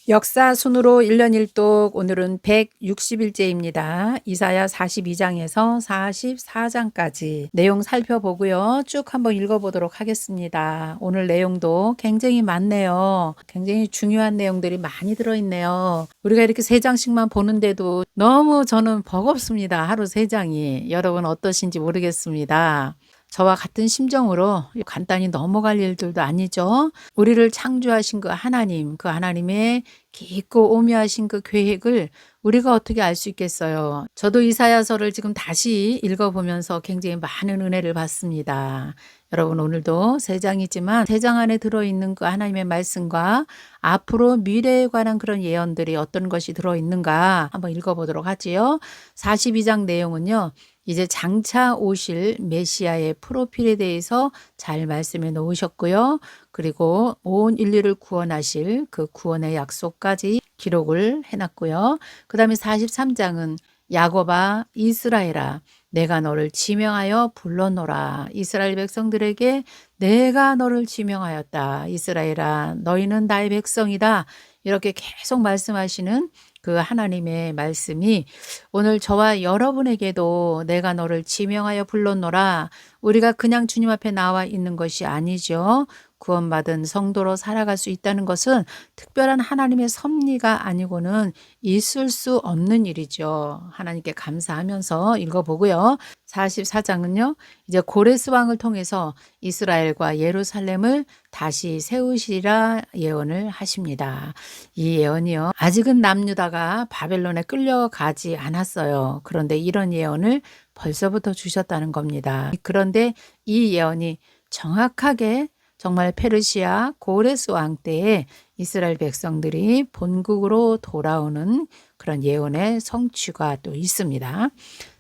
역사 순으로 1년 1독 오늘은 160일째입니다. 이사야 42장에서 44장까지 내용 살펴보고요. 쭉 한번 읽어보도록 하겠습니다. 오늘 내용도 굉장히 많네요. 굉장히 중요한 내용들이 많이 들어있네요. 우리가 이렇게 3장씩만 보는데도 너무 저는 버겁습니다. 하루 3장이. 여러분 어떠신지 모르겠습니다. 저와 같은 심정으로 간단히 넘어갈 일들도 아니죠. 우리를 창조하신 그 하나님, 그 하나님의 깊고 오묘하신 그 계획을 우리가 어떻게 알 수 있겠어요. 저도 이사야서를 지금 다시 읽어보면서 굉장히 많은 은혜를 받습니다. 여러분 오늘도 3장이지만 3장 안에 들어있는 그 하나님의 말씀과 앞으로 미래에 관한 그런 예언들이 어떤 것이 들어있는가 한번 읽어보도록 하지요. 42장 내용은요. 이제 장차 오실 메시아의 프로필에 대해서 잘 말씀해 놓으셨고요. 그리고 온 인류를 구원하실 그 구원의 약속까지 기록을 해놨고요. 그 다음에 43장은 야곱아 이스라엘아 내가 너를 지명하여 불러노라. 이스라엘 백성들에게 내가 너를 지명하였다. 이스라엘아 너희는 나의 백성이다. 이렇게 계속 말씀하시는 그 하나님의 말씀이 오늘 저와 여러분에게도 내가 너를 지명하여 불렀노라. 우리가 그냥 주님 앞에 나와 있는 것이 아니죠. 구원받은 성도로 살아갈 수 있다는 것은 특별한 하나님의 섭리가 아니고는 있을 수 없는 일이죠. 하나님께 감사하면서 읽어보고요. 44장은요. 이제 고레스 왕을 통해서 이스라엘과 예루살렘을 다시 세우시리라 예언을 하십니다. 이 예언이요. 아직은 남유다가 바벨론에 끌려가지 않았어요. 그런데 이런 예언을 벌써부터 주셨다는 겁니다. 그런데 이 예언이 정확하게 정말 페르시아 고레스 왕 때에 이스라엘 백성들이 본국으로 돌아오는 그런 예언의 성취가 또 있습니다.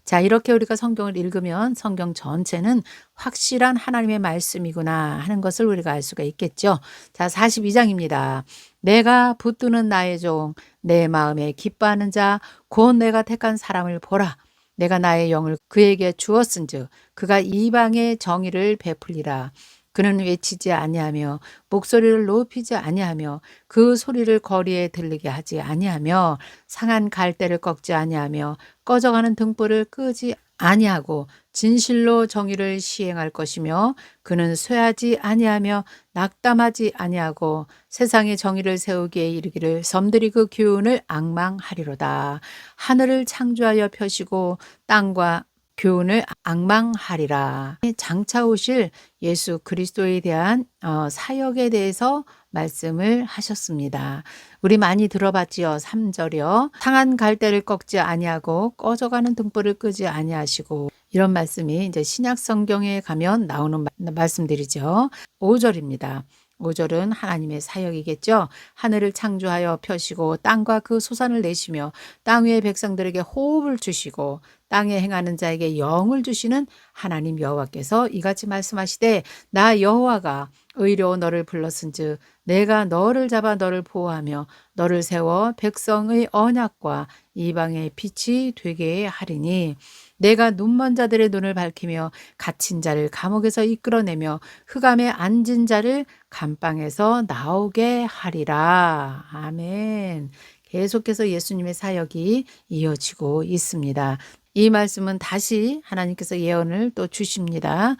자, 이렇게 우리가 성경을 읽으면 성경 전체는 확실한 하나님의 말씀이구나 하는 것을 우리가 알 수가 있겠죠. 자, 42장입니다. 내가 붙드는 나의 종, 내 마음에 기뻐하는 자, 곧 내가 택한 사람을 보라. 내가 나의 영을 그에게 주었은즉 그가 이방의 정의를 베풀리라. 그는 외치지 아니하며 목소리를 높이지 아니하며 그 소리를 거리에 들리게 하지 아니하며 상한 갈대를 꺾지 아니하며 꺼져가는 등불을 끄지 아니하고 진실로 정의를 시행할 것이며 그는 쇠하지 아니하며 낙담하지 아니하고 세상의 정의를 세우기에 이르기를 섬들이 그 교훈을 앙망하리로다. 하늘을 창조하여 펴시고 땅과 교훈을 앙망하리라. 장차 오실 예수 그리스도에 대한 사역에 대해서 말씀을 하셨습니다. 우리 많이 들어봤지요. 3절이요. 상한 갈대를 꺾지 아니하고 꺼져가는 등불을 끄지 아니하시고 이런 말씀이 이제 신약 성경에 가면 나오는 말씀들이죠. 5절입니다. 5절은 하나님의 사역이겠죠. 하늘을 창조하여 펴시고 땅과 그 소산을 내시며 땅 위의 백성들에게 호흡을 주시고 땅에 행하는 자에게 영을 주시는 하나님 여호와께서 이같이 말씀하시되 나 여호와가 의로 너를 불렀은즉 내가 너를 잡아 너를 보호하며 너를 세워 백성의 언약과 이방의 빛이 되게 하리니 내가 눈먼 자들의 눈을 밝히며 갇힌 자를 감옥에서 이끌어내며 흑암에 앉은 자를 감방에서 나오게 하리라. 아멘. 계속해서 예수님의 사역이 이어지고 있습니다. 이 말씀은 다시 하나님께서 예언을 또 주십니다.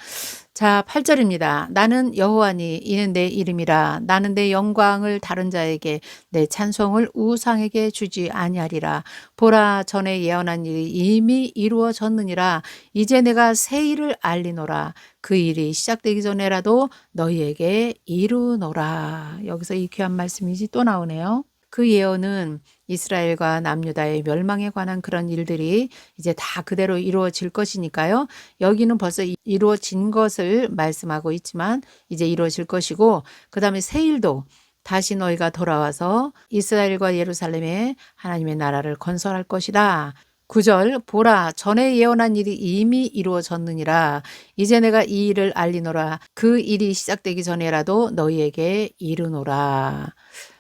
자, 8절입니다. 나는 여호와니 이는 내 이름이라. 나는 내 영광을 다른 자에게 내 찬송을 우상에게 주지 아니하리라. 보라 전에 예언한 일이 이미 이루어졌느니라. 이제 내가 새 일을 알리노라. 그 일이 시작되기 전에라도 너희에게 이루노라. 여기서 이 귀한 말씀이 또 나오네요. 그 예언은 이스라엘과 남유다의 멸망에 관한 그런 일들이 이제 다 그대로 이루어질 것이니까요. 여기는 벌써 이루어진 것을 말씀하고 있지만 이제 이루어질 것이고 그 다음에 새 일도 다시 너희가 돌아와서 이스라엘과 예루살렘에 하나님의 나라를 건설할 것이다. 9절 보라 전에 예언한 일이 이미 이루어졌느니라. 이제 내가 이 일을 알리노라. 그 일이 시작되기 전에라도 너희에게 이르노라.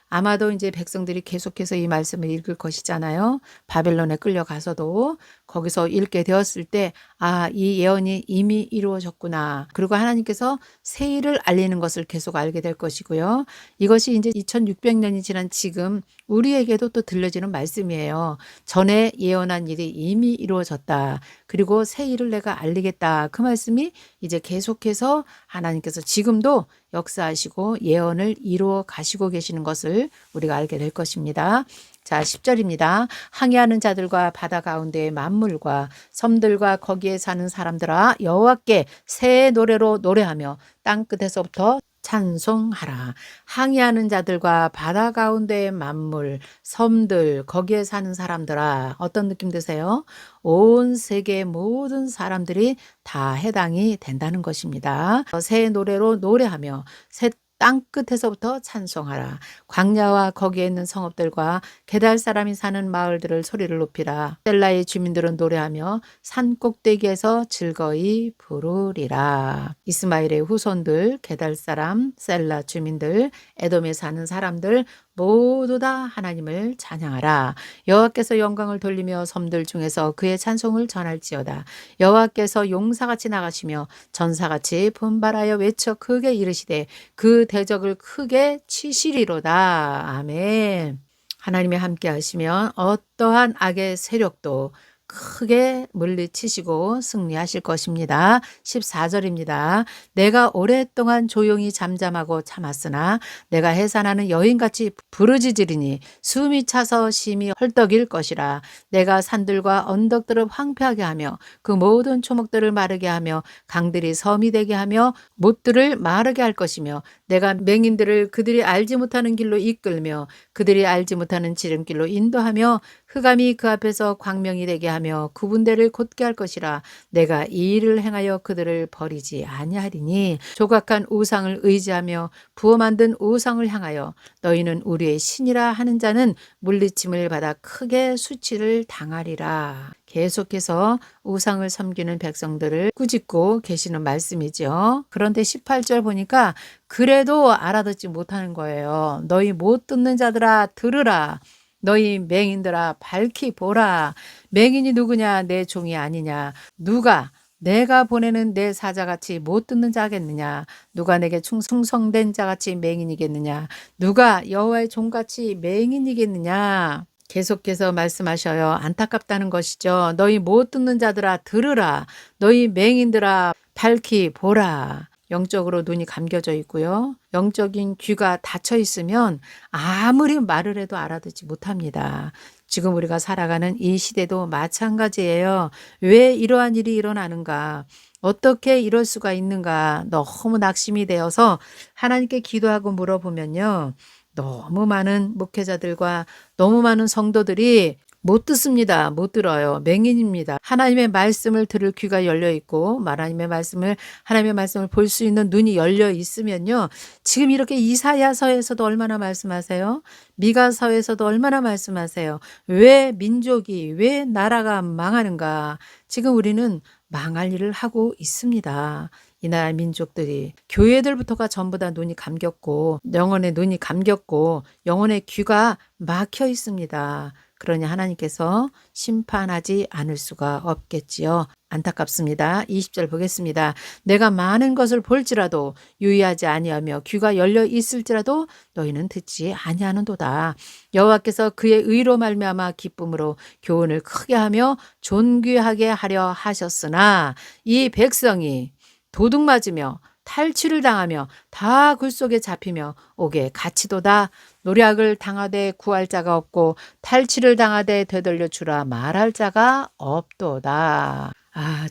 아마도 이제 백성들이 계속해서 이 말씀을 읽을 것이잖아요. 바벨론에 끌려가서도 거기서 읽게 되었을 때, 아, 이 예언이 이미 이루어졌구나. 그리고 하나님께서 새 일을 알리는 것을 계속 알게 될 것이고요. 이것이 이제 2600년이 지난 지금 우리에게도 또 들려지는 말씀이에요. 전에 예언한 일이 이미 이루어졌다. 그리고 새 일을 내가 알리겠다. 그 말씀이 이제 계속해서 하나님께서 지금도 역사하시고 예언을 이루어 가시고 계시는 것을 우리가 알게 될 것입니다. 자, 10절입니다. 항해하는 자들과 바다 가운데의 만물과 섬들과 거기에 사는 사람들아 여호와께 새 노래로 노래하며 땅 끝에서부터 찬송하라. 항해하는 자들과 바다 가운데의 만물, 섬들, 거기에 사는 사람들아. 어떤 느낌 드세요? 온 세계 모든 사람들이 다 해당이 된다는 것입니다. 새 노래로 노래하며 새 땅 끝에서부터 찬송하라. 광야와 거기에 있는 성읍들과 게달 사람이 사는 마을들을 소리를 높이라. 셀라의 주민들은 노래하며 산 꼭대기에서 즐거이 부르리라. 이스마엘의 후손들, 게달 사람, 셀라 주민들, 에돔에 사는 사람들 모두 다 하나님을 찬양하라. 여호와께서 영광을 돌리며 섬들 중에서 그의 찬송을 전할지어다. 여호와께서 용사같이 나가시며 전사같이 분발하여 외쳐 크게 이르시되 그 대적을 크게 치시리로다. 아멘. 하나님이 함께 하시면 어떠한 악의 세력도 크게 물리치시고 승리하실 것입니다. 14절입니다. 내가 오랫동안 조용히 잠잠하고 참았으나 내가 해산하는 여인같이 부르짖으리니 숨이 차서 심히 헐떡일 것이라. 내가 산들과 언덕들을 황폐하게 하며 그 모든 초목들을 마르게 하며 강들이 섬이 되게 하며 못들을 마르게 할 것이며 내가 맹인들을 그들이 알지 못하는 길로 이끌며 그들이 알지 못하는 지름길로 인도하며 흑암이 그 앞에서 광명이 되게 하며 구분대를 곧게 할 것이라. 내가 이 일을 행하여 그들을 버리지 아니하리니 조각한 우상을 의지하며 부어 만든 우상을 향하여 너희는 우리의 신이라 하는 자는 물리침을 받아 크게 수치를 당하리라. 계속해서 우상을 섬기는 백성들을 꾸짖고 계시는 말씀이죠. 그런데 18절 보니까 그래도 알아듣지 못하는 거예요. 너희 못 듣는 자들아 들으라. 너희 맹인들아 밝히 보라. 맹인이 누구냐? 내 종이 아니냐? 누가 내가 보내는 내 사자같이 못 듣는 자겠느냐? 누가 내게 충성된 자같이 맹인이겠느냐? 누가 여호와의 종같이 맹인이겠느냐? 계속해서 말씀하셔요. 안타깝다는 것이죠. 너희 못 듣는 자들아 들으라. 너희 맹인들아 밝히 보라. 영적으로 눈이 감겨져 있고요. 영적인 귀가 닫혀 있으면 아무리 말을 해도 알아듣지 못합니다. 지금 우리가 살아가는 이 시대도 마찬가지예요. 왜 이러한 일이 일어나는가? 어떻게 이럴 수가 있는가? 너무 낙심이 되어서 하나님께 기도하고 물어보면요. 너무 많은 목회자들과 너무 많은 성도들이 못 듣습니다. 못 들어요. 맹인입니다. 하나님의 말씀을 들을 귀가 열려 있고 하나님의 말씀을 볼 수 있는 눈이 열려 있으면요. 지금 이렇게 이사야서에서도 얼마나 말씀하세요? 미가서에서도 얼마나 말씀하세요? 왜 민족이, 왜 나라가 망하는가? 지금 우리는 망할 일을 하고 있습니다. 이 나라 민족들이 교회들부터가 전부 다 눈이 감겼고 영혼의 눈이 감겼고 영혼의 귀가 막혀 있습니다. 그러니 하나님께서 심판하지 않을 수가 없겠지요. 안타깝습니다. 20절 보겠습니다. 내가 많은 것을 볼지라도 유의하지 아니하며 귀가 열려 있을지라도 너희는 듣지 아니하는도다. 여호와께서 그의 의로 말미암아 기쁨으로 교훈을 크게 하며 존귀하게 하려 하셨으나 이 백성이 도둑 맞으며 탈취를 당하며 다 굴속에 잡히며 옥에 갇히도다. 노략을 당하되 구할 자가 없고 탈취를 당하되 되돌려 주라 말할 자가 없도다.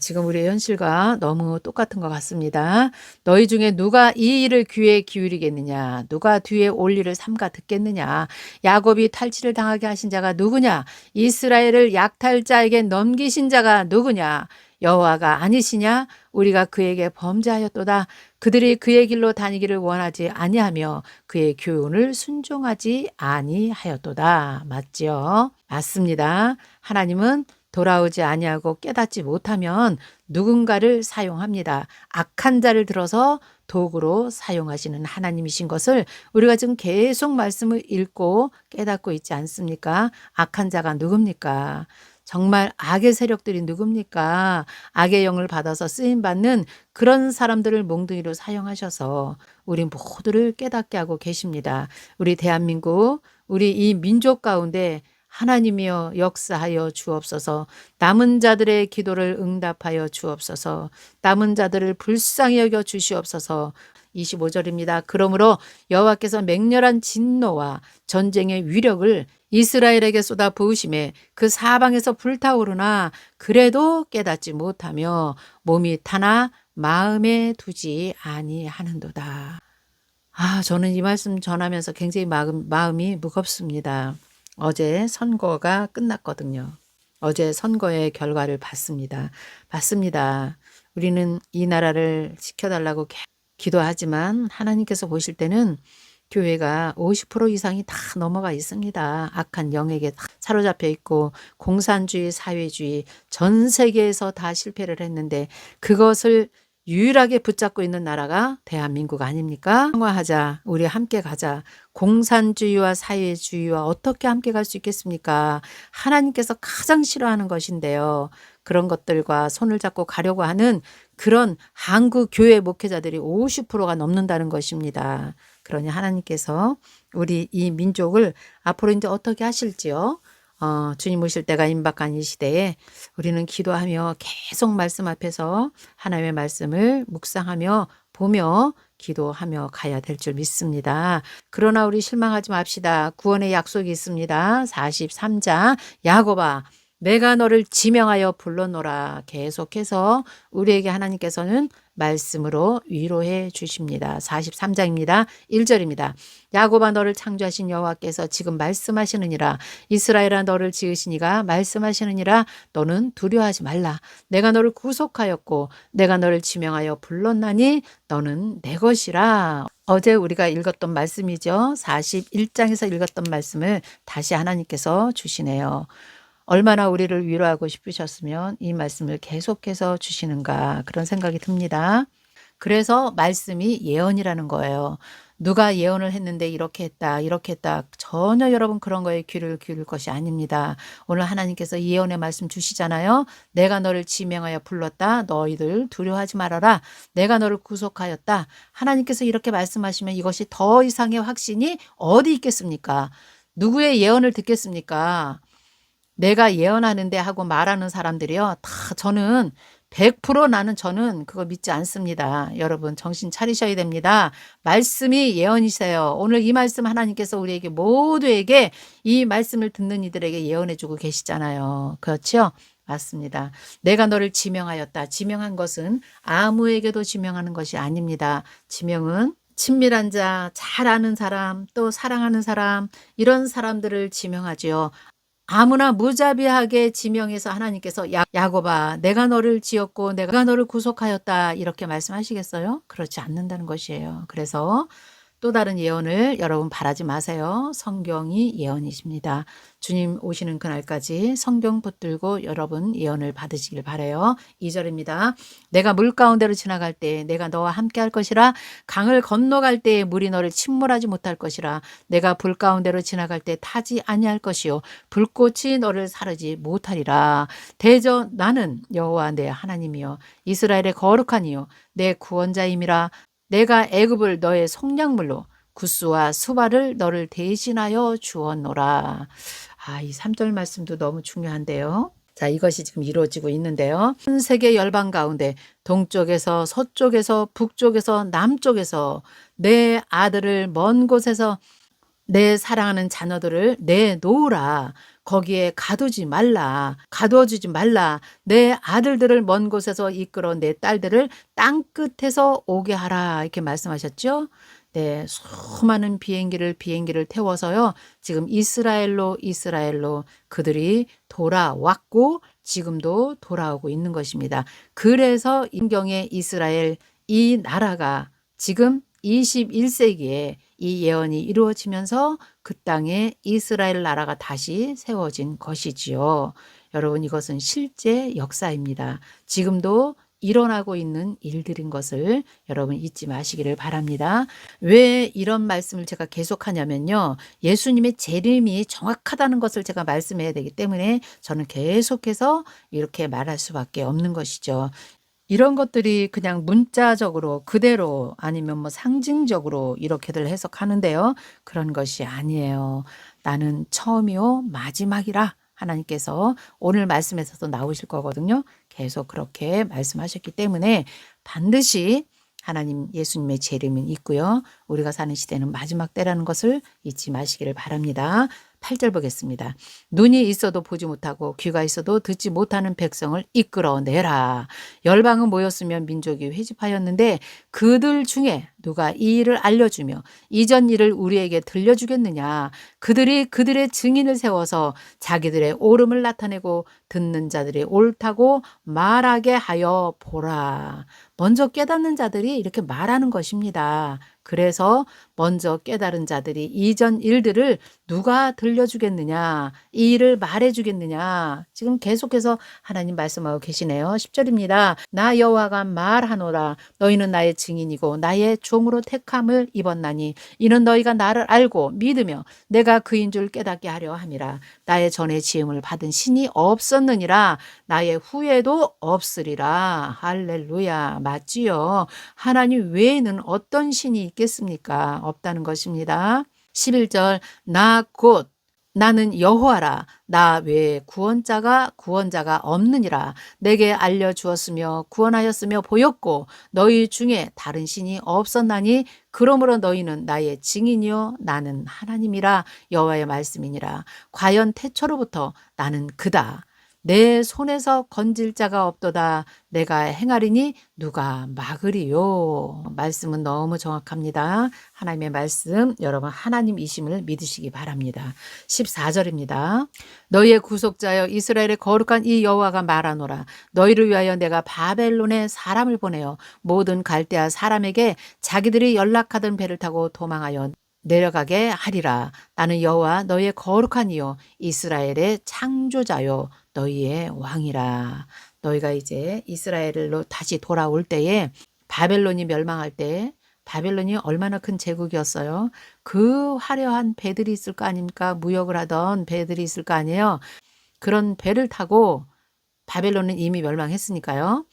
지금 우리의 현실과 너무 똑같은 것 같습니다. 너희 중에 누가 이 일을 귀에 기울이겠느냐? 누가 뒤에 올 일을 삼가 듣겠느냐? 야곱이 탈취를 당하게 하신 자가 누구냐? 이스라엘을 약탈자에게 넘기신 자가 누구냐? 여호와가 아니시냐? 우리가 그에게 범죄하였도다. 그들이 그의 길로 다니기를 원하지 아니하며 그의 교훈을 순종하지 아니하였도다. 맞죠? 맞습니다. 하나님은 돌아오지 아니하고 깨닫지 못하면 누군가를 사용합니다. 악한 자를 들어서 도구로 사용하시는 하나님이신 것을 우리가 지금 계속 말씀을 읽고 깨닫고 있지 않습니까? 악한 자가 누굽니까? 정말 악의 세력들이 누굽니까? 악의 영을 받아서 쓰임받는 그런 사람들을 몽둥이로 사용하셔서 우리 모두를 깨닫게 하고 계십니다. 우리 대한민국, 우리 이 민족 가운데 하나님이여 역사하여 주옵소서. 남은 자들의 기도를 응답하여 주옵소서. 남은 자들을 불쌍히 여겨 주시옵소서. 25절입니다. 그러므로 여호와께서 맹렬한 진노와 전쟁의 위력을 이스라엘에게 쏟아 부으심에 그 사방에서 불타오르나 그래도 깨닫지 못하며 몸이 타나 마음에 두지 아니하는도다. 저는 이 말씀 전하면서 굉장히 마음이 무겁습니다. 어제 선거가 끝났거든요. 어제 선거의 결과를 봤습니다. 우리는 이 나라를 지켜달라고 기도하지만 하나님께서 보실 때는 교회가 50% 이상이 다 넘어가 있습니다. 악한 영에게 다 사로잡혀 있고 공산주의, 사회주의 전 세계에서 다 실패를 했는데 그것을 유일하게 붙잡고 있는 나라가 대한민국 아닙니까? 평화하자. 우리 함께 가자. 공산주의와 사회주의와 어떻게 함께 갈 수 있겠습니까? 하나님께서 가장 싫어하는 것인데요. 그런 것들과 손을 잡고 가려고 하는 그런 한국 교회 목회자들이 50%가 넘는다는 것입니다. 그러니 하나님께서 우리 이 민족을 앞으로 이제 어떻게 하실지요? 주님 오실 때가 임박한 이 시대에 우리는 기도하며 계속 말씀 앞에서 하나님의 말씀을 묵상하며 보며 기도하며 가야 될 줄 믿습니다. 그러나 우리 실망하지 맙시다. 구원의 약속이 있습니다. 43장 야곱아 내가 너를 지명하여 불러노라. 계속해서 우리에게 하나님께서는 말씀으로 위로해 주십니다. 43장입니다. 1절입니다. 야곱아 너를 창조하신 여호와께서 지금 말씀하시느니라. 이스라엘아 너를 지으시니가 말씀하시느니라. 너는 두려워하지 말라. 내가 너를 구속하였고 내가 너를 지명하여 불렀나니 너는 내 것이라. 어제 우리가 읽었던 말씀이죠. 41장에서 읽었던 말씀을 다시 하나님께서 주시네요. 얼마나 우리를 위로하고 싶으셨으면 이 말씀을 계속해서 주시는가 그런 생각이 듭니다. 그래서 말씀이 예언이라는 거예요. 누가 예언을 했는데 이렇게 했다 이렇게 했다 전혀 여러분 그런 거에 귀를 기울일 것이 아닙니다. 오늘 하나님께서 예언의 말씀 주시잖아요. 내가 너를 지명하여 불렀다. 너희들 두려워하지 말아라. 내가 너를 구속하였다. 하나님께서 이렇게 말씀하시면 이것이 더 이상의 확신이 어디 있겠습니까? 누구의 예언을 듣겠습니까? 내가 예언하는데 하고 말하는 사람들이요. 다 저는 100% 나는 저는 그거 믿지 않습니다. 여러분 정신 차리셔야 됩니다. 말씀이 예언이세요. 오늘 이 말씀 하나님께서 우리에게 모두에게 이 말씀을 듣는 이들에게 예언해 주고 계시잖아요. 그렇죠? 맞습니다. 내가 너를 지명하였다. 지명한 것은 아무에게도 지명하는 것이 아닙니다. 지명은 친밀한 자, 잘 아는 사람, 또 사랑하는 사람 이런 사람들을 지명하지요. 아무나 무자비하게 지명해서 하나님께서 야곱아 내가 너를 지었고 내가 너를 구속하였다 이렇게 말씀하시겠어요? 그렇지 않는다는 것이에요. 그래서 또 다른 예언을 여러분 바라지 마세요. 성경이 예언이십니다. 주님 오시는 그날까지 성경 붙들고 여러분 예언을 받으시길 바라요. 2절입니다. 내가 물 가운데로 지나갈 때 내가 너와 함께 할 것이라. 강을 건너갈 때에 물이 너를 침몰하지 못할 것이라. 내가 불 가운데로 지나갈 때 타지 아니할 것이요 불꽃이 너를 사르지 못하리라. 대저 나는 여호와 내 하나님이요 이스라엘의 거룩한 이요 내 구원자임이라. 내가 애굽을 너의 속량물로 구스와 수발을 너를 대신하여 주었노라. 이 3절 말씀도 너무 중요한데요. 자, 이것이 지금 이루어지고 있는데요. 전 세계 열방 가운데 동쪽에서 서쪽에서 북쪽에서 남쪽에서 내 아들을 먼 곳에서 내 사랑하는 자녀들을 내놓으라. 거기에 가두지 말라. 가두어주지 말라. 내 아들들을 먼 곳에서 이끌어 내 딸들을 땅 끝에서 오게 하라. 이렇게 말씀하셨죠. 네, 수많은 비행기를 태워서요. 지금 이스라엘로 그들이 돌아왔고 지금도 돌아오고 있는 것입니다. 그래서 인경의 이스라엘 이 나라가 지금 21세기에 이 예언이 이루어지면서 그 땅에 이스라엘 나라가 다시 세워진 것이지요. 여러분 이것은 실제 역사입니다. 지금도 일어나고 있는 일들인 것을 여러분 잊지 마시기를 바랍니다. 왜 이런 말씀을 제가 계속하냐면요. 예수님의 재림이 정확하다는 것을 제가 말씀해야 되기 때문에 저는 계속해서 이렇게 말할 수밖에 없는 것이죠. 이런 것들이 그냥 문자적으로 그대로 아니면 뭐 상징적으로 이렇게들 해석하는데요. 그런 것이 아니에요. 나는 처음이요 마지막이라 하나님께서 오늘 말씀에서도 나오실 거거든요. 계속 그렇게 말씀하셨기 때문에 반드시 하나님 예수님의 재림은 있고요. 우리가 사는 시대는 마지막 때라는 것을 잊지 마시기를 바랍니다. 8절 보겠습니다. 눈이 있어도 보지 못하고 귀가 있어도 듣지 못하는 백성을 이끌어내라. 열방은 모였으면 민족이 회집하였는데 그들 중에 누가 이 일을 알려주며 이전 일을 우리에게 들려주겠느냐. 그들이 그들의 증인을 세워서 자기들의 옳음을 나타내고 듣는 자들이 옳다고 말하게 하여 보라. 먼저 깨닫는 자들이 이렇게 말하는 것입니다. 그래서 먼저 깨달은 자들이 이전 일들을 누가 들려주겠느냐, 이 일을 말해주겠느냐. 지금 계속해서 하나님 말씀하고 계시네요. 10절입니다. 나 여호와가 말하노라. 너희는 나의 증인이고 나의 종으로 택함을 입었나니 이는 너희가 나를 알고 믿으며 내가 그인 줄 깨닫게 하려 함이라. 나의 전에 지음을 받은 신이 없었느니라. 나의 후에도 없으리라. 할렐루야. 맞지요. 하나님 외에는 어떤 신이 있겠습니까? 없다는 것입니다. 11절 나 곧 나는 여호와라. 나 외에 구원자가 없느니라. 내게 알려주었으며 구원하였으며 보였고 너희 중에 다른 신이 없었나니 그러므로 너희는 나의 증인이요 나는 하나님이라. 여호와의 말씀이니라. 과연 태초로부터 나는 그다. 내 손에서 건질 자가 없도다. 내가 행하리니 누가 막으리요. 말씀은 너무 정확합니다. 하나님의 말씀 여러분 하나님이심을 믿으시기 바랍니다. 14절입니다. 너희의 구속자여 이스라엘의 거룩한 이 여호와가 말하노라. 너희를 위하여 내가 바벨론에 사람을 보내어 모든 갈대아 사람에게 자기들이 연락하던 배를 타고 도망하여 내려가게 하리라. 나는 여호와 너희의 거룩한 이요 이스라엘의 창조자요 너희의 왕이라. 너희가 이제 이스라엘로 다시 돌아올 때에 바벨론이 멸망할 때 바벨론이 얼마나 큰 제국이었어요. 그 화려한 배들이 있을 거 아닙니까? 무역을 하던 배들이 있을 거 아니에요. 그런 배를 타고 바벨론은 이미 멸망했으니까요.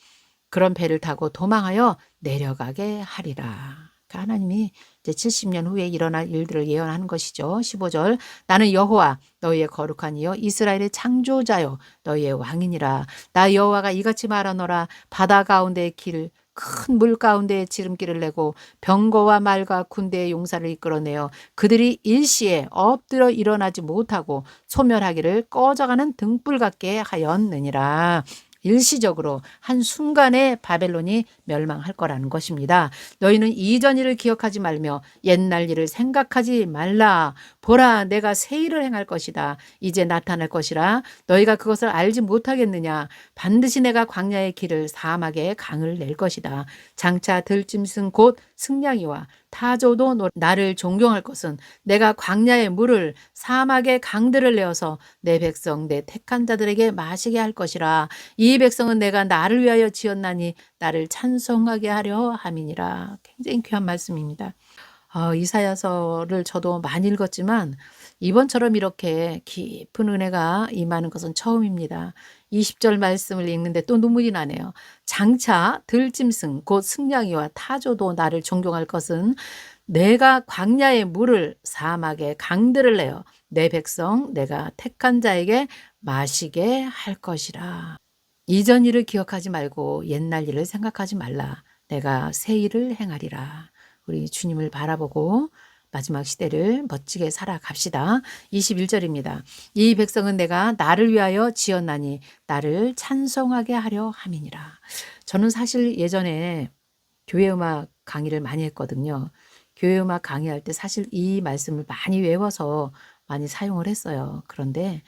그런 배를 타고 도망하여 내려가게 하리라. 하나님이 이제 70년 후에 일어날 일들을 예언하는 것이죠. 15절 나는 여호와 너희의 거룩한 이여 이스라엘의 창조자요 너희의 왕이니라. 나 여호와가 이같이 말하노라. 바다 가운데의 길 큰 물 가운데에 지름길을 내고 병거와 말과 군대의 용사를 이끌어내어 그들이 일시에 엎드려 일어나지 못하고 소멸하기를 꺼져가는 등불 같게 하였느니라. 일시적으로 한순간에 바벨론이 멸망할 거라는 것입니다. 너희는 이전 일을 기억하지 말며 옛날 일을 생각하지 말라. 보라 내가 새 일을 행할 것이다. 이제 나타날 것이라. 너희가 그것을 알지 못하겠느냐. 반드시 내가 광야의 길을 사막에 강을 낼 것이다. 장차 들짐승 곧 승냥이와 타조도 나를 존경할 것은 내가 광야의 물을 사막의 강들을 내어서 내 백성 내 택한 자들에게 마시게 할 것이라. 이 백성은 내가 나를 위하여 지었나니 나를 찬송하게 하려 함이니라. 굉장히 귀한 말씀입니다. 이사야서를 저도 많이 읽었지만 이번처럼 이렇게 깊은 은혜가 임하는 것은 처음입니다. 20절 말씀을 읽는데 또 눈물이 나네요. 장차 들짐승 곧 승냥이와 타조도 나를 존경할 것은 내가 광야의 물을 사막의 강들을 내어 내 백성 내가 택한 자에게 마시게 할 것이라. 이전 일을 기억하지 말고 옛날 일을 생각하지 말라. 내가 새 일을 행하리라. 우리 주님을 바라보고 마지막 시대를 멋지게 살아갑시다. 21절입니다. 이 백성은 내가 나를 위하여 지었나니 나를 찬송하게 하려 함이니라. 저는 사실 예전에 교회 음악 강의를 많이 했거든요. 교회 음악 강의할 때 사실 이 말씀을 많이 외워서 많이 사용을 했어요. 그런데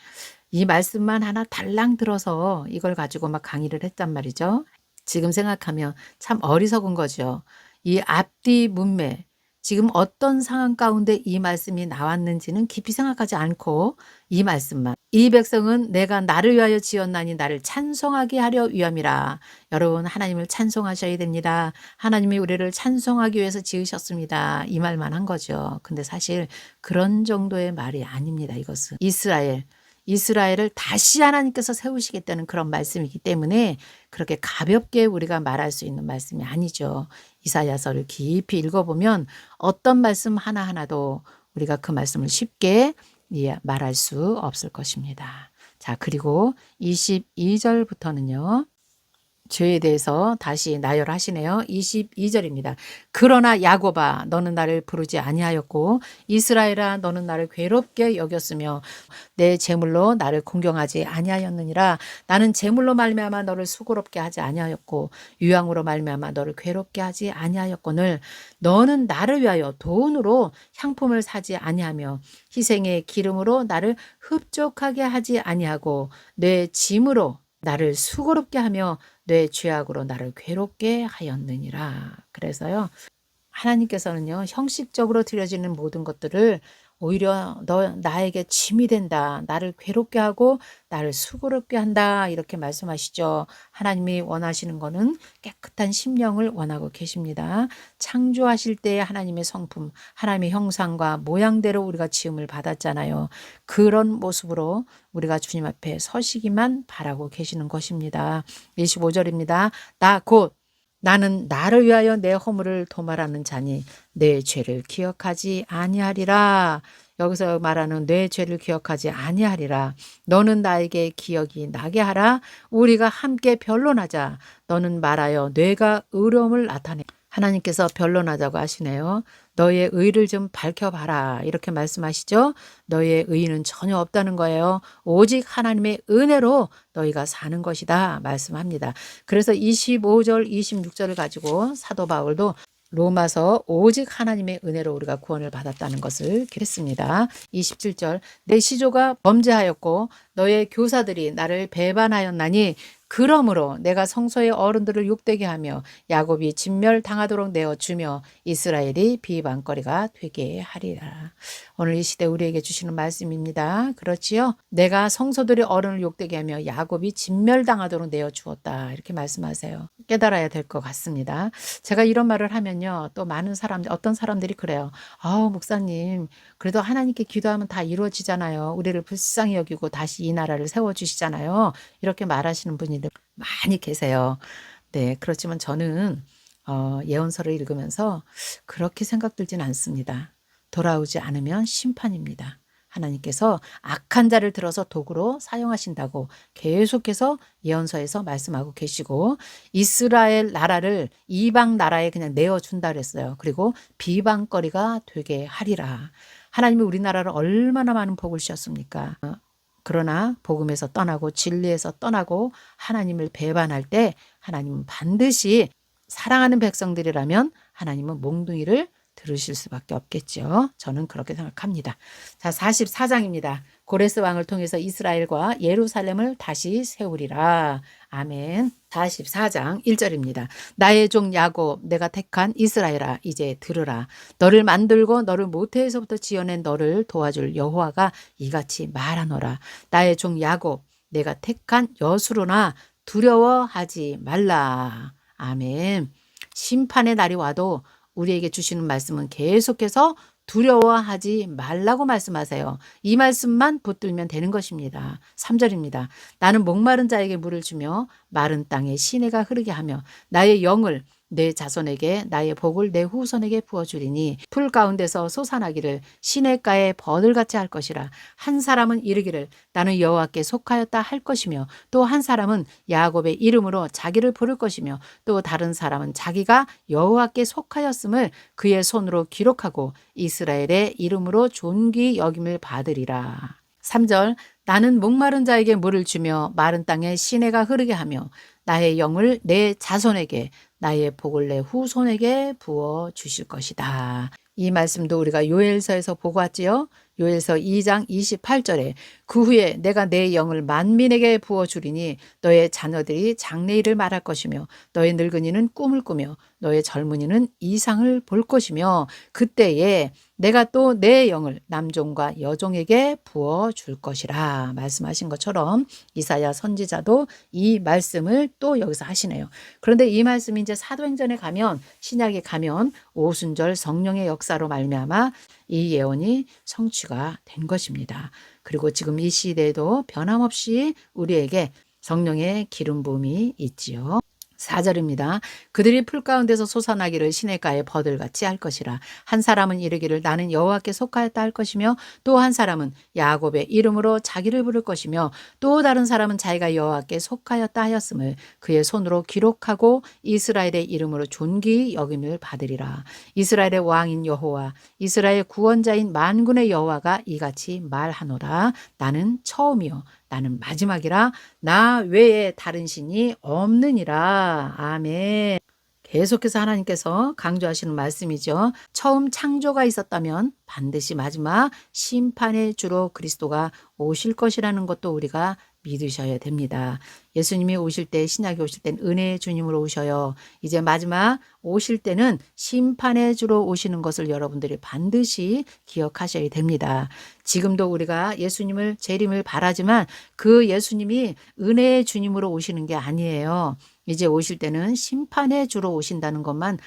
이 말씀만 하나 달랑 들어서 이걸 가지고 막 강의를 했단 말이죠. 지금 생각하면 참 어리석은 거죠. 이 앞뒤 문매, 지금 어떤 상황 가운데 이 말씀이 나왔는지는 깊이 생각하지 않고 이 말씀만. 이 백성은 내가 나를 위하여 지었나니 나를 찬송하게 하려 위함이라. 여러분 하나님을 찬송하셔야 됩니다. 하나님이 우리를 찬송하기 위해서 지으셨습니다. 이 말만 한 거죠. 근데 사실 그런 정도의 말이 아닙니다. 이것은 이스라엘을 다시 하나님께서 세우시겠다는 그런 말씀이기 때문에 그렇게 가볍게 우리가 말할 수 있는 말씀이 아니죠. 이사야서를 깊이 읽어보면 어떤 말씀 하나하나도 우리가 그 말씀을 쉽게 말할 수 없을 것입니다. 자, 그리고 22절부터는요. 죄에 대해서 다시 나열하시네요. 22절입니다. 그러나 야곱아 너는 나를 부르지 아니하였고 이스라엘아 너는 나를 괴롭게 여겼으며 내 제물로 나를 공경하지 아니하였느니라. 나는 제물로 말미암아 너를 수고롭게 하지 아니하였고 유향으로 말미암아 너를 괴롭게 하지 아니하였거늘 너는 나를 위하여 돈으로 향품을 사지 아니하며 희생의 기름으로 나를 흡족하게 하지 아니하고 내 짐으로 나를 수고롭게 하며 내 죄악으로 나를 괴롭게 하였느니라. 그래서요. 하나님께서는요. 형식적으로 드려지는 모든 것들을 오히려 너 나에게 짐이 된다. 나를 괴롭게 하고 나를 수고롭게 한다. 이렇게 말씀하시죠. 하나님이 원하시는 거는 깨끗한 심령을 원하고 계십니다. 창조하실 때 하나님의 성품, 하나님의 형상과 모양대로 우리가 지음을 받았잖아요. 그런 모습으로 우리가 주님 앞에 서시기만 바라고 계시는 것입니다. 25절입니다. 나는 나를 위하여 내 허물을 도말하는 자니 내 죄를 기억하지 아니하리라. 여기서 말하는 내 죄를 기억하지 아니하리라. 너는 나에게 기억이 나게 하라. 우리가 함께 변론하자. 너는 말하여 뇌가 의로움을 나타내. 하나님께서 변론하자고 하시네요. 너의 의를 좀 밝혀봐라. 이렇게 말씀하시죠. 너의 의는 전혀 없다는 거예요. 오직 하나님의 은혜로 너희가 사는 것이다 말씀합니다. 그래서 25절 26절을 가지고 사도 바울도 로마서 오직 하나님의 은혜로 우리가 구원을 받았다는 것을 그랬습니다. 27절 내 시조가 범죄하였고 너의 교사들이 나를 배반하였나니 그러므로 내가 성소의 어른들을 욕되게 하며 야곱이 진멸당하도록 내어주며 이스라엘이 비방거리가 되게 하리라. 오늘 이 시대 우리에게 주시는 말씀입니다. 그렇지요? 내가 성소들의 어른을 욕되게 하며 야곱이 진멸당하도록 내어주었다. 이렇게 말씀하세요. 깨달아야 될 것 같습니다. 제가 이런 말을 하면요. 또 많은 사람들, 어떤 사람들이 그래요. 목사님 그래도 하나님께 기도하면 다 이루어지잖아요. 우리를 불쌍히 여기고 다시 이 나라를 세워주시잖아요. 이렇게 말하시는 분이 많이 계세요. 네, 그렇지만 저는 예언서를 읽으면서 그렇게 생각들진 않습니다. 돌아오지 않으면 심판입니다. 하나님께서 악한 자를 들어서 도구로 사용하신다고 계속해서 예언서에서 말씀하고 계시고 이스라엘 나라를 이방 나라에 그냥 내어준다 그랬어요. 그리고 비방거리가 되게 하리라. 하나님이 우리나라를 얼마나 많은 복을 주셨습니까? 그러나 복음에서 떠나고 진리에서 떠나고 하나님을 배반할 때 하나님은 반드시 사랑하는 백성들이라면 하나님은 몽둥이를 들으실 수밖에 없겠죠. 저는 그렇게 생각합니다. 자, 44장입니다. 고레스 왕을 통해서 이스라엘과 예루살렘을 다시 세우리라. 아멘. 44장 1절입니다. 나의 종 야곱 내가 택한 이스라엘아 이제 들으라. 너를 만들고 너를 모태에서부터 지어낸 너를 도와줄 여호와가 이같이 말하노라. 나의 종 야곱 내가 택한 여수로나 두려워하지 말라. 아멘. 심판의 날이 와도 우리에게 주시는 말씀은 계속해서 두려워하지 말라고 말씀하세요. 이 말씀만 붙들면 되는 것입니다. 3절입니다. 나는 목마른 자에게 물을 주며 마른 땅에 시내가 흐르게 하며 나의 영을 내 자손에게 나의 복을 내 후손에게 부어주리니 풀 가운데서 솟아나기를 시냇가에 버들같이 할 것이라. 한 사람은 이르기를 나는 여호와께 속하였다 할 것이며 또 한 사람은 야곱의 이름으로 자기를 부를 것이며 또 다른 사람은 자기가 여호와께 속하였음을 그의 손으로 기록하고 이스라엘의 이름으로 존귀 여김을 받으리라. 3절 나는 목마른 자에게 물을 주며 마른 땅에 시내가 흐르게 하며 나의 영을 내 자손에게 나의 복을 내 후손에게 부어 주실 것이다. 이 말씀도 우리가 요엘서에서 보고 왔지요. 요엘서 2장 28절에 그 후에 내가 내 영을 만민에게 부어주리니 너의 자녀들이 장래일을 말할 것이며 너의 늙은이는 꿈을 꾸며 너의 젊은이는 이상을 볼 것이며 그때에 내가 또 내 영을 남종과 여종에게 부어줄 것이라 말씀하신 것처럼 이사야 선지자도 이 말씀을 또 여기서 하시네요. 그런데 이 말씀이 이제 사도행전에 가면 신약에 가면 오순절 성령의 역사로 말미암아 이 예언이 성취가 된 것입니다. 그리고 지금 이 시대에도 변함없이 우리에게 성령의 기름 부음이 있지요. 4절입니다. 그들이 풀 가운데서 솟아나기를 시냇가에 버들같이 할 것이라. 한 사람은 이르기를 나는 여호와께 속하였다 할 것이며 또 한 사람은 야곱의 이름으로 자기를 부를 것이며 또 다른 사람은 자기가 여호와께 속하였다 하였음을 그의 손으로 기록하고 이스라엘의 이름으로 존귀히 여김을 받으리라. 이스라엘의 왕인 여호와 이스라엘 구원자인 만군의 여호와가 이같이 말하노라. 나는 처음이요 나는 마지막이라 나 외에 다른 신이 없느니라. 아멘. 계속해서 하나님께서 강조하시는 말씀이죠. 처음 창조가 있었다면 반드시 마지막 심판의 주로 그리스도가 오실 것이라는 것도 우리가 믿으셔야 됩니다. 예수님이 오실 때 신약에 오실 땐 은혜의 주님으로 오셔요. 이제 마지막 오실 때는 심판의 주로 오시는 것을 여러분들이 반드시 기억하셔야 됩니다. 지금도 우리가 예수님을 재림을 바라지만 그 예수님이 은혜의 주님으로 오시는 게 아니에요. 이제 오실 때는 심판의 주로 오신다는 것만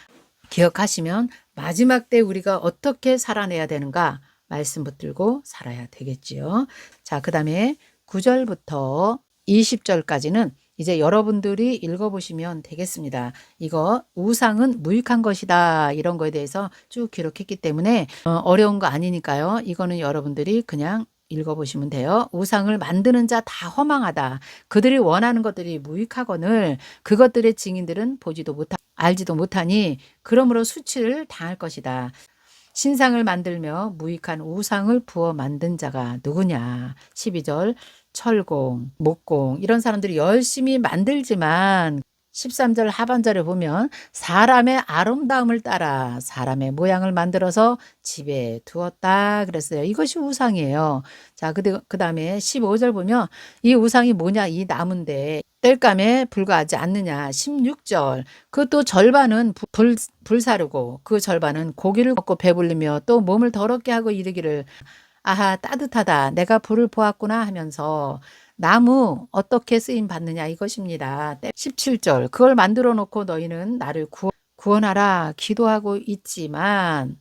기억하시면 마지막 때 우리가 어떻게 살아내야 되는가 말씀 붙들고 살아야 되겠지요. 자, 그 다음에 9절부터 20절까지는 이제 여러분들이 읽어보시면 되겠습니다. 이거 우상은 무익한 것이다 이런 거에 대해서 쭉 기록했기 때문에 어려운 거 아니니까요. 이거는 여러분들이 그냥 읽어보시면 돼요. 우상을 만드는 자 다 허망하다. 그들이 원하는 것들이 무익하거늘 그것들의 증인들은 보지도 못하 알지도 못하니 그러므로 수치를 당할 것이다. 신상을 만들며 무익한 우상을 부어 만든 자가 누구냐. 12절 철공, 목공 이런 사람들이 열심히 만들지만 13절 하반절에 보면 사람의 아름다움을 따라 사람의 모양을 만들어서 집에 두었다 그랬어요. 이것이 우상이에요. 자, 그 다음에 15절 보면 이 우상이 뭐냐 이 나무인데 땔감에 불과하지 않느냐. 16절 그것도 절반은 불사르고 그 절반은 고기를 먹고 배불리며 또 몸을 더럽게 하고 이르기를 아하 따뜻하다 내가 불을 보았구나 하면서 나무 어떻게 쓰임 받느냐 이것입니다. 17절 그걸 만들어 놓고 너희는 나를 구원하라 기도하고 있지만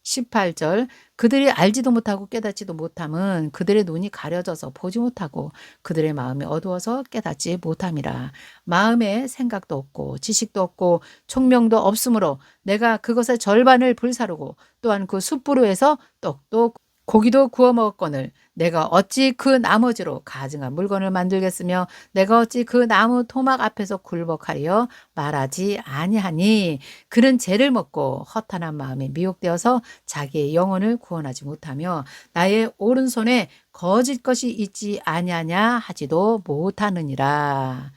18절 그들이 알지도 못하고 깨닫지도 못함은 그들의 눈이 가려져서 보지 못하고 그들의 마음이 어두워서 깨닫지 못함이라. 마음에 생각도 없고 지식도 없고 총명도 없으므로 내가 그것의 절반을 불사르고 또한 그 숯불에서 떡도 고기도 구워 먹었거늘 내가 어찌 그 나머지로 가증한 물건을 만들겠으며 내가 어찌 그 나무 토막 앞에서 굴복하여 말하지 아니하니 그는 죄를 먹고 허탄한 마음에 미혹되어서 자기의 영혼을 구원하지 못하며 나의 오른손에 거짓 것이 있지 아니하냐 하지도 못하느니라.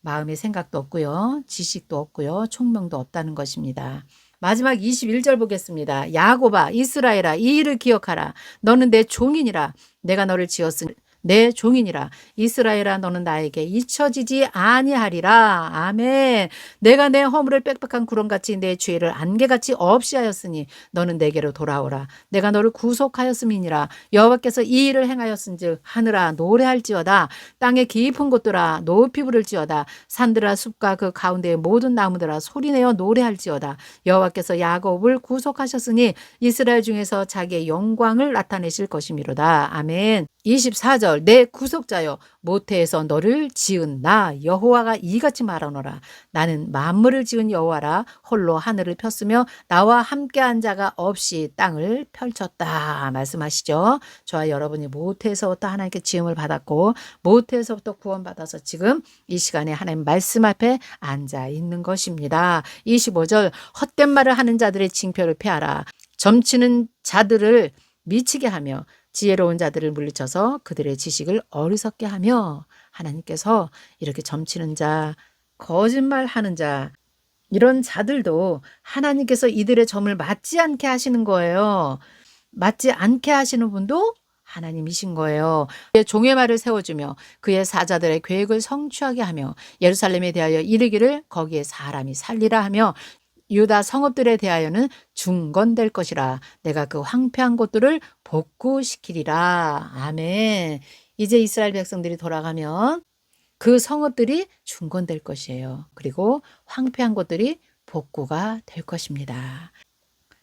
마음의 생각도 없고요. 지식도 없고요. 총명도 없다는 것입니다. 마지막 21절 보겠습니다. 야곱아 이스라엘아 이 일을 기억하라. 너는 내 종이니라. 내가 너를 지었으니 내 종이니라. 이스라엘아 너는 나에게 잊혀지지 아니하리라. 아멘. 내가 내 허물을 빽빽한 구름같이 내 죄를 안개같이 없이 하였으니 너는 내게로 돌아오라. 내가 너를 구속하였음이니라. 여호와께서 이 일을 행하였은즉 하늘아 노래할지어다. 땅의 깊은 곳들아 높이 부를지어다. 산들아 숲과 그 가운데의 모든 나무들아 소리내어 노래할지어다. 여호와께서 야곱을 구속하셨으니 이스라엘 중에서 자기의 영광을 나타내실 것이미로다. 아멘. 24절 내 구속자여 모태에서 너를 지은 나 여호와가 이같이 말하노라. 나는 만물을 지은 여호와라. 홀로 하늘을 폈으며 나와 함께한 자가 없이 땅을 펼쳤다 말씀하시죠. 저와 여러분이 모태에서부터 하나님께 지음을 받았고 모태에서부터 구원받아서 지금 이 시간에 하나님 말씀 앞에 앉아 있는 것입니다. 25절 헛된 말을 하는 자들의 징표를 폐하라. 점치는 자들을 미치게 하며 지혜로운 자들을 물리쳐서 그들의 지식을 어리석게 하며 하나님께서 이렇게 점치는 자, 거짓말하는 자 이런 자들도 하나님께서 이들의 점을 맞지 않게 하시는 거예요. 맞지 않게 하시는 분도 하나님이신 거예요. 그의 종의 말을 세워주며 그의 사자들의 계획을 성취하게 하며 예루살렘에 대하여 이르기를 거기에 사람이 살리라 하며 유다 성읍들에 대하여는 중건될 것이라. 내가 그 황폐한 곳들을 복구시키리라. 아멘. 이제 이스라엘 백성들이 돌아가면 그 성읍들이 중건될 것이에요. 그리고 황폐한 곳들이 복구가 될 것입니다.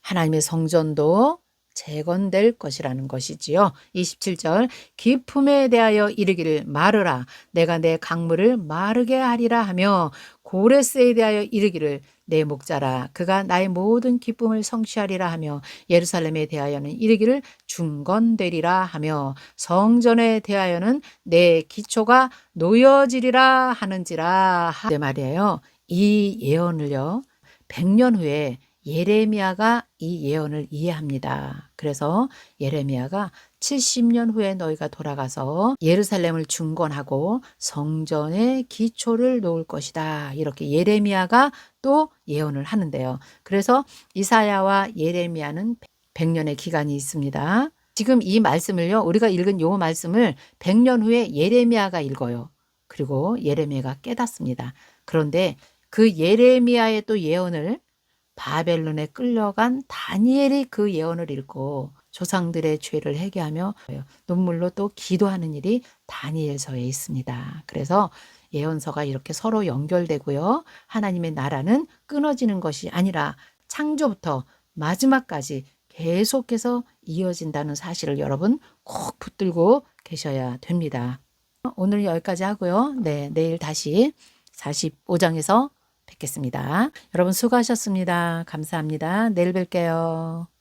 하나님의 성전도 재건될 것이라는 것이지요. 27절 기품에 대하여 이르기를 마르라. 내가 내 강물을 마르게 하리라 하며 고레스에 대하여 이르기를 내 목자라. 그가 나의 모든 기쁨을 성취하리라 하며 예루살렘에 대하여는 이르기를 중건되리라 하며 성전에 대하여는 내 기초가 놓여지리라 하는지라. 네 말이에요. 이 예언을요. 100년 후에 예레미야가 이 예언을 이해합니다. 그래서 예레미야가 70년 후에 너희가 돌아가서 예루살렘을 중건하고 성전의 기초를 놓을 것이다. 이렇게 예레미야가 또 예언을 하는데요. 그래서 이사야와 예레미야는 100년의 기간이 있습니다. 지금 이 말씀을요. 우리가 읽은 요 말씀을 100년 후에 예레미야가 읽어요. 그리고 예레미야가 깨닫습니다. 그런데 그 예레미야의 또 예언을 바벨론에 끌려간 다니엘이 그 예언을 읽고 조상들의 죄를 회개하며 눈물로 또 기도하는 일이 다니엘서에 있습니다. 그래서 예언서가 이렇게 서로 연결되고요. 하나님의 나라는 끊어지는 것이 아니라 창조부터 마지막까지 계속해서 이어진다는 사실을 여러분 꼭 붙들고 계셔야 됩니다. 오늘 여기까지 하고요. 네, 내일 다시 45장에서 뵙겠습니다. 여러분 수고하셨습니다. 감사합니다. 내일 뵐게요.